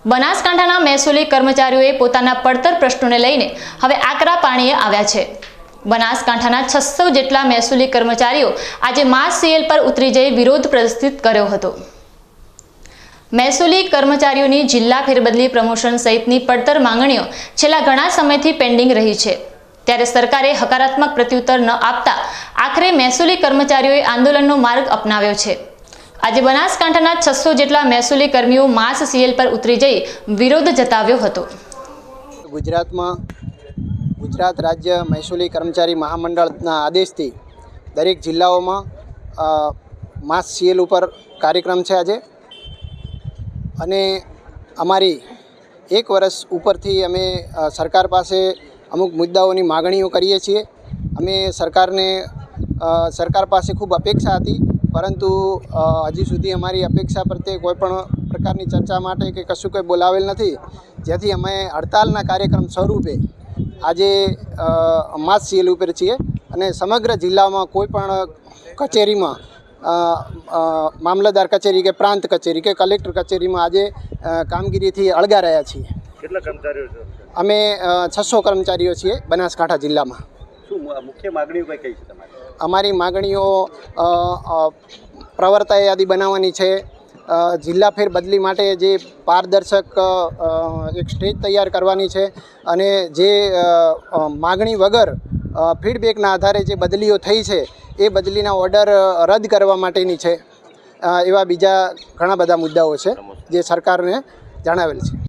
બનાસકાંઠાના મહેસૂલી કર્મચારીઓએ પોતાના પડતર પ્રશ્નોને લઈને હવે આકરા પાણીએ આવ્યા છે। બનાસકાંઠાના 600 જેટલા મહેસૂલી કર્મચારીઓ આજે માસ સીએલ પર ઉતરી જઈ વિરોધ પ્રદર્શિત કર્યો હતો। મહેસૂલી કર્મચારીઓની જિલ્લા ફેરબદલી પ્રમોશન સહિતની પડતર માંગણીઓ છેલ્લા ઘણા સમયથી પેન્ડિંગ રહી છે, ત્યારે સરકારે હકારાત્મક પ્રત્યુત્તર ન આપતા આખરે મહેસૂલી કર્મચારીઓએ આંદોલનનો માર્ગ અપનાવ્યો છે। આજે બનાસકાંઠાના 600 જેટલા મહેસૂલી કર્મીઓ માસ સીએલ પર ઉતરી જઈ વિરોધ જતાવ્યો હતો। ગુજરાત રાજ્ય મહેસૂલી કર્મચારી મહામંડળના આદેશથી દરેક જિલ્લાઓમાં માસ સીએલ ઉપર કાર્યક્રમ છે આજે, અને અમારી 1 વર્ષ ઉપરથી અમે સરકાર પાસે અમુક મુદ્દાઓની માગણીઓ કરીએ છીએ। અમે સરકાર પાસે ખૂબ અપેક્ષા હતી, પરંતુ હજી સુધી અમારી અપેક્ષા પ્રત્યે કોઈપણ પ્રકારની ચર્ચા માટે કે કશું કંઈ બોલાવેલ નથી, જેથી અમે હડતાલના કાર્યક્રમ સ્વરૂપે આજે માસ સીએલ ઉપર છીએ। અને સમગ્ર જિલ્લામાં કોઈપણ કચેરીમાં મામલતદાર કચેરી કે પ્રાંત કચેરી કે કલેક્ટર કચેરીમાં આજે કામગીરીથી અળગા રહ્યા છીએ। કેટલા કર્મચારીઓ છો? અમે 600 કર્મચારીઓ છીએ બનાસકાંઠા જિલ્લામાં। શું મુખ્ય માગણીઓ કઈ છે તમારી? અમારી માગણીઓ પ્રવર્તક યાદી બનાવવાની છે, જિલ્લા ફેરબદલી માટે જે પારદર્શક એક સ્ટેજ તૈયાર કરવાની છે, અને જે માગણી વગર ફીડબેકના આધારે જે બદલીઓ થઈ છે એ બદલીના ઓર્ડર રદ કરવા માટેની છે। એવા બીજા ઘણા બધા મુદ્દાઓ છે જે સરકારને જણાવેલ છે।